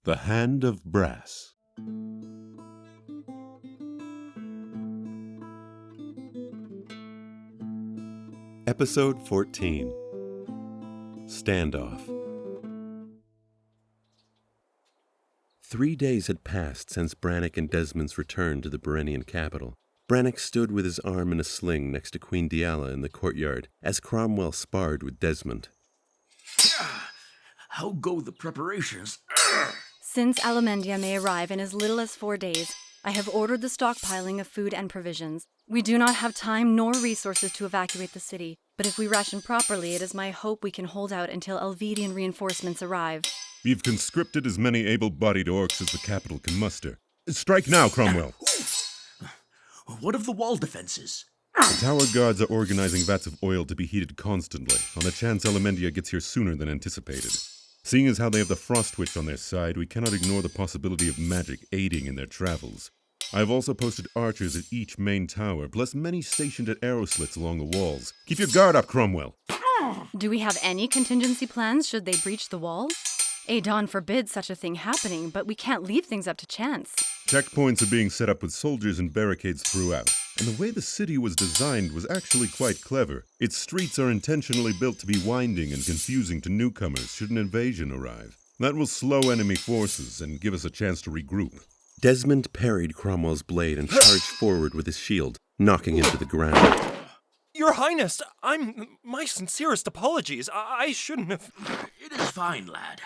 The Hand of Brass. Episode 14. Standoff. 3 days had passed since Brannock and Desmond's return to the Berenian capital. Brannock stood with his arm in a sling next to Queen Diala in the courtyard as Cromwell sparred with Desmond. How go the preparations? Since Alemendia may arrive in as little as 4 days, I have ordered the stockpiling of food and provisions. We do not have time nor resources to evacuate the city, but if we ration properly, it is my hope we can hold out until Elvedian reinforcements arrive. We've conscripted as many able-bodied orcs as the capital can muster. Strike now, Cromwell! What of the wall defenses? The tower guards are organizing vats of oil to be heated constantly, on the chance Alemendia gets here sooner than anticipated. Seeing as how they have the frost witch on their side, we cannot ignore the possibility of magic aiding in their travels. I have also posted archers at each main tower, plus many stationed at arrow slits along the walls. Keep your guard up, Cromwell! Do we have any contingency plans should they breach the wall? Adon forbids such a thing happening, but we can't leave things up to chance. Checkpoints are being set up with soldiers and barricades throughout, and the way the city was designed was actually quite clever. Its streets are intentionally built to be winding and confusing to newcomers should an invasion arrive. That will slow enemy forces and give us a chance to regroup. Desmond parried Cromwell's blade and charged forward with his shield, knocking him to the ground. Your Highness, my sincerest apologies. I shouldn't have... It is fine, lad.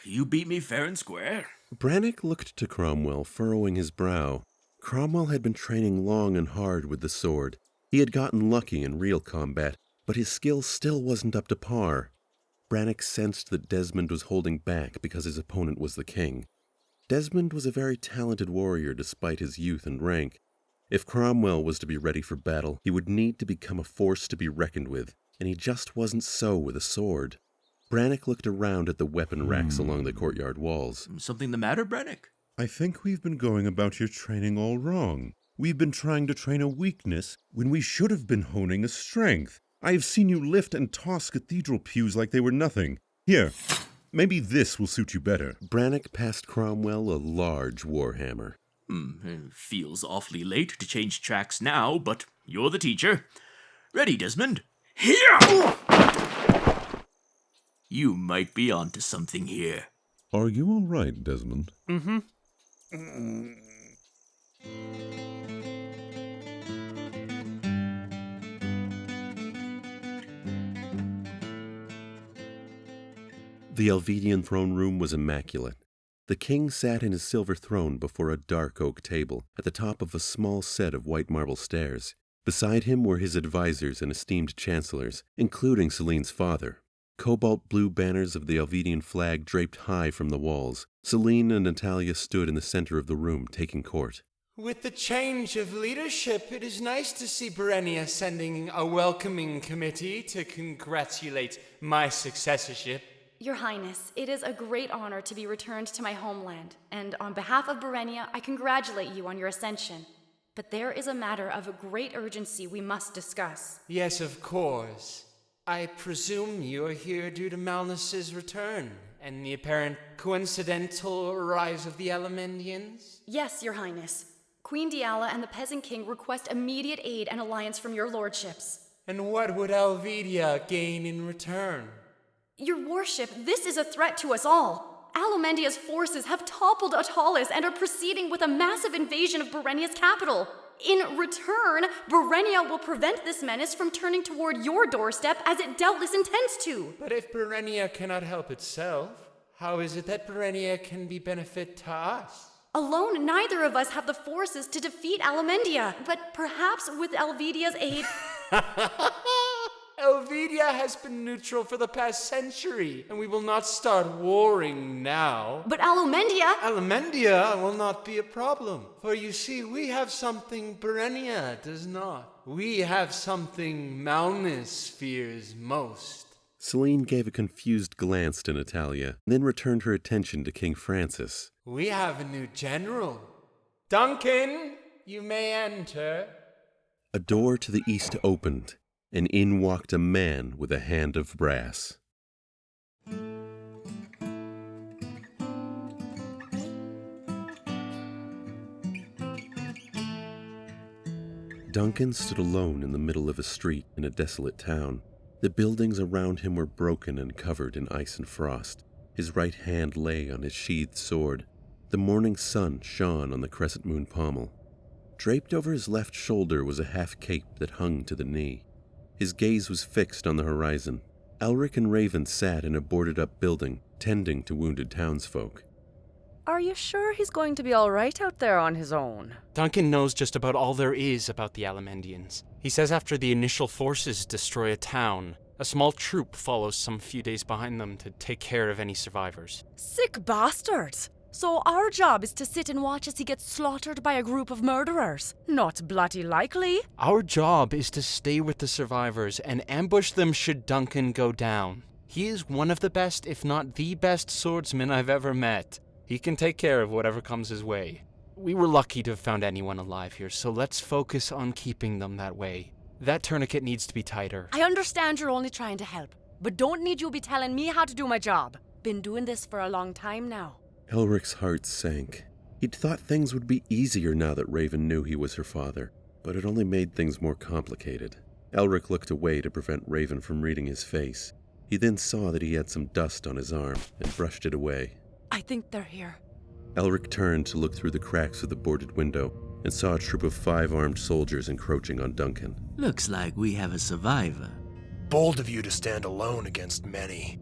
You beat me fair and square. Brannock looked to Cromwell, furrowing his brow. Cromwell had been training long and hard with the sword. He had gotten lucky in real combat, but his skill still wasn't up to par. Brannock sensed that Desmond was holding back because his opponent was the king. Desmond was a very talented warrior despite his youth and rank. If Cromwell was to be ready for battle, he would need to become a force to be reckoned with, and he just wasn't so with a sword. Brannock looked around at the weapon racks along the courtyard walls. Something the matter, Brannock? I think we've been going about your training all wrong. We've been trying to train a weakness when we should have been honing a strength. I have seen you lift and toss cathedral pews like they were nothing. Here, maybe this will suit you better. Brannock passed Cromwell a large warhammer. Feels awfully late to change tracks now, but you're the teacher. Ready, Desmond? Here! You might be onto something here. Are you all right, Desmond? Mm-hmm. The Elvedian throne room was immaculate. The king sat in his silver throne before a dark oak table at the top of a small set of white marble stairs. Beside him were his advisors and esteemed chancellors, including Celine's father. Cobalt blue banners of the Elvedian flag draped high from the walls. Celine and Natalia stood in the center of the room, taking court. With the change of leadership, it is nice to see Berenia sending a welcoming committee to congratulate my successorship. Your Highness, it is a great honor to be returned to my homeland, and on behalf of Berenia, I congratulate you on your ascension. But there is a matter of great urgency we must discuss. Yes, of course. I presume you are here due to Malnus's return and the apparent coincidental rise of the Alemendians? Yes, Your Highness. Queen Diala and the Peasant King request immediate aid and alliance from your lordships. And what would Elvedia gain in return? Your worship, this is a threat to us all. Alemendia's forces have toppled Attalus and are proceeding with a massive invasion of Berenia's capital. In return, Berenia will prevent this menace from turning toward your doorstep as it doubtless intends to. But if Berenia cannot help itself, how is it that Berenia can be benefit to us? Alone, neither of us have the forces to defeat Alemendia, but perhaps with Elvedia's aid... Elvedia has been neutral for the past century, and we will not start warring now. But Alemendia... Alemendia will not be a problem, for you see, we have something Berenia does not. We have something Malnus fears most. Celine gave a confused glance to Natalia, then returned her attention to King Francis. We have a new general. Duncan, you may enter. A door to the east opened, and in walked a man with a hand of brass. Duncan stood alone in the middle of a street in a desolate town. The buildings around him were broken and covered in ice and frost. His right hand lay on his sheathed sword. The morning sun shone on the crescent moon pommel. Draped over his left shoulder was a half cape that hung to the knee. His gaze was fixed on the horizon. Elric and Raven sat in a boarded-up building, tending to wounded townsfolk. Are you sure he's going to be all right out there on his own? Duncan knows just about all there is about the Alamandians. He says after the initial forces destroy a town, a small troop follows some few days behind them to take care of any survivors. Sick bastards! So our job is to sit and watch as he gets slaughtered by a group of murderers. Not bloody likely. Our job is to stay with the survivors and ambush them should Duncan go down. He is one of the best, if not the best, swordsman I've ever met. He can take care of whatever comes his way. We were lucky to have found anyone alive here, so let's focus on keeping them that way. That tourniquet needs to be tighter. I understand you're only trying to help, but don't need you be telling me how to do my job. Been doing this for a long time now. Elric's heart sank. He'd thought things would be easier now that Raven knew he was her father, but it only made things more complicated. Elric looked away to prevent Raven from reading his face. He then saw that he had some dust on his arm and brushed it away. I think they're here. Elric turned to look through the cracks of the boarded window and saw a troop of 5 armed soldiers encroaching on Duncan. Looks like we have a survivor. Bold of you to stand alone against many,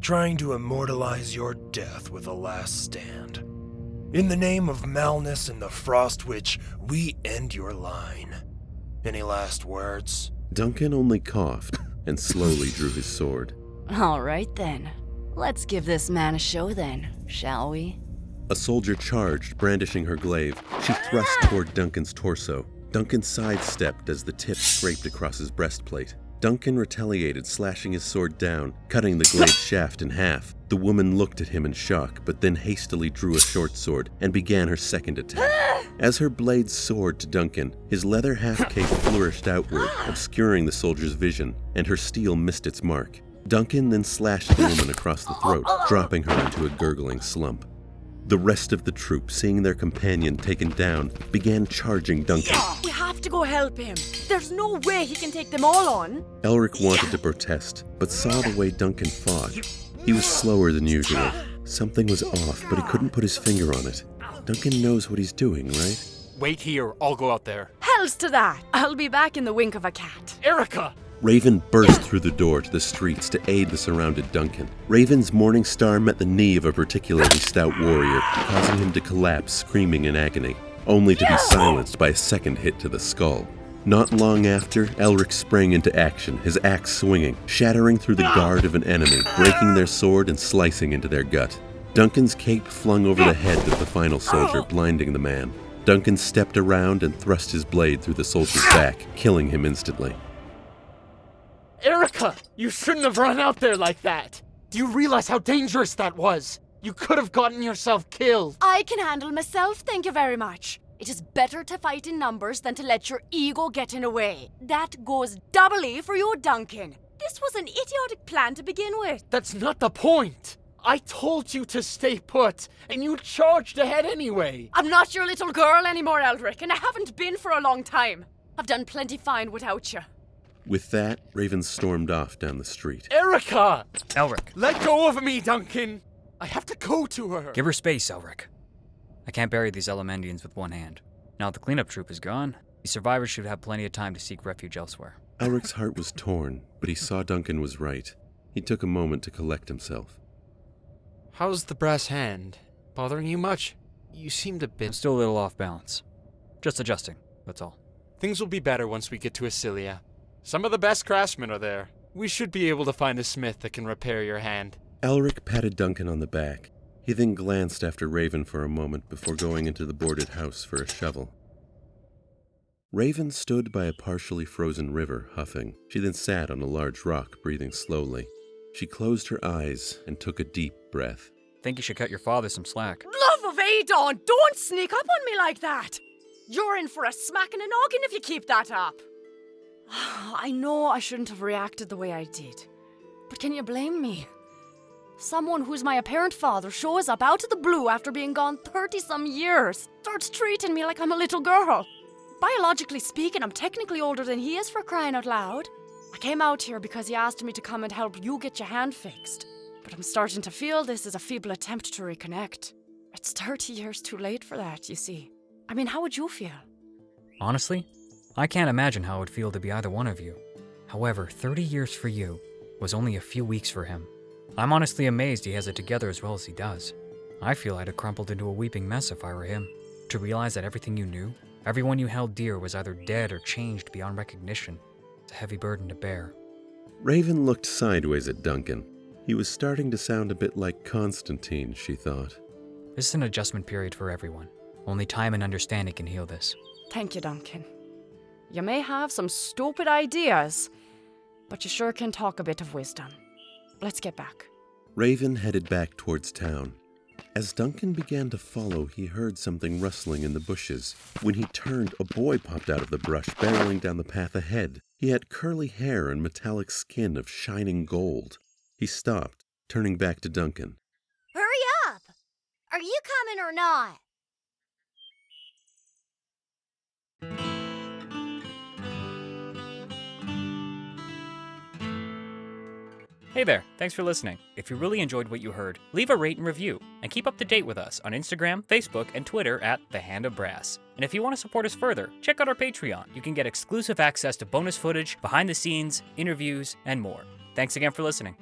trying to immortalize your death with a last stand. In the name of Malnus and the Frost Witch, we end your line. Any last words? Duncan only coughed and slowly drew his sword. All right then. Let's give this man a show then, shall we? A soldier charged, brandishing her glaive. She thrust toward Duncan's torso. Duncan sidestepped as the tip scraped across his breastplate. Duncan retaliated, slashing his sword down, cutting the glaive shaft in half. The woman looked at him in shock, but then hastily drew a short sword and began her second attack. As her blade soared to Duncan, his leather half-cape flourished outward, obscuring the soldier's vision, and her steel missed its mark. Duncan then slashed the woman across the throat, dropping her into a gurgling slump. The rest of the troop, seeing their companion taken down, began charging Duncan. We have to go help him. There's no way he can take them all on. Elric wanted to protest, but saw the way Duncan fought. He was slower than usual. Something was off, but he couldn't put his finger on it. Duncan knows what he's doing, right? Wait here, I'll go out there. Hells to that. I'll be back in the wink of a cat. Erica! Raven burst through the door to the streets to aid the surrounded Duncan. Raven's morning star met the knee of a particularly stout warrior, causing him to collapse, screaming in agony, only to be silenced by a second hit to the skull. Not long after, Elric sprang into action, his axe swinging, shattering through the guard of an enemy, breaking their sword and slicing into their gut. Duncan's cape flung over the head of the final soldier, blinding the man. Duncan stepped around and thrust his blade through the soldier's back, killing him instantly. Erica! You shouldn't have run out there like that! Do you realize how dangerous that was? You could have gotten yourself killed! I can handle myself, thank you very much. It is better to fight in numbers than to let your ego get in the way. That goes doubly for you, Duncan. This was an idiotic plan to begin with. That's not the point! I told you to stay put, and you charged ahead anyway! I'm not your little girl anymore, Elric, and I haven't been for a long time. I've done plenty fine without you. With that, Raven stormed off down the street. Erica! Elric, Let go of me, Duncan! I have to go to her! give her space, Elric. I can't bury these Alamandians with one hand. Now that the cleanup troop is gone, the survivors should have plenty of time to seek refuge elsewhere. Elric's heart was torn, but he saw Duncan was right. He took a moment to collect himself. How's the brass hand? Bothering you much? You seemed a I'm bit... still a little off balance. Just adjusting, that's all. Things will be better once we get to Acilia. Some of the best craftsmen are there. We should be able to find a smith that can repair your hand. Elric patted Duncan on the back. He then glanced after Raven for a moment before going into the boarded house for a shovel. Raven stood by a partially frozen river, huffing. She then sat on a large rock, breathing slowly. She closed her eyes and took a deep breath. Think you should cut your father some slack. Love of Adon, don't sneak up on me like that. You're in for a smack and a noggin if you keep that up. I know I shouldn't have reacted the way I did, but can you blame me? Someone who's my apparent father shows up out of the blue after being gone 30-some years, starts treating me like I'm a little girl. Biologically speaking, I'm technically older than he is, for crying out loud. I came out here because he asked me to come and help you get your hand fixed. But I'm starting to feel this is a feeble attempt to reconnect. It's 30 years too late for that, you see. I mean, how would you feel? Honestly, I can't imagine how it would feel to be either one of you. However, 30 years for you was only a few weeks for him. I'm honestly amazed he has it together as well as he does. I feel I'd have crumpled into a weeping mess if I were him. To realize that everything you knew, everyone you held dear was either dead or changed beyond recognition, it's a heavy burden to bear. Raven looked sideways at Duncan. He was starting to sound a bit like Constantine, she thought. This is an adjustment period for everyone. Only time and understanding can heal this. Thank you, Duncan. You may have some stupid ideas, but you sure can talk a bit of wisdom. Let's get back. Raven headed back towards town. As Duncan began to follow, he heard something rustling in the bushes. When he turned, a boy popped out of the brush, barreling down the path ahead. He had curly hair and metallic skin of shining gold. He stopped, turning back to Duncan. Hurry up! Are you coming or not? Hey there, thanks for listening. If you really enjoyed what you heard, leave a rate and review, and keep up to date with us on Instagram, Facebook, and Twitter at The Hand of Brass. And if you want to support us further, check out our Patreon. You can get exclusive access to bonus footage, behind the scenes, interviews, and more. Thanks again for listening.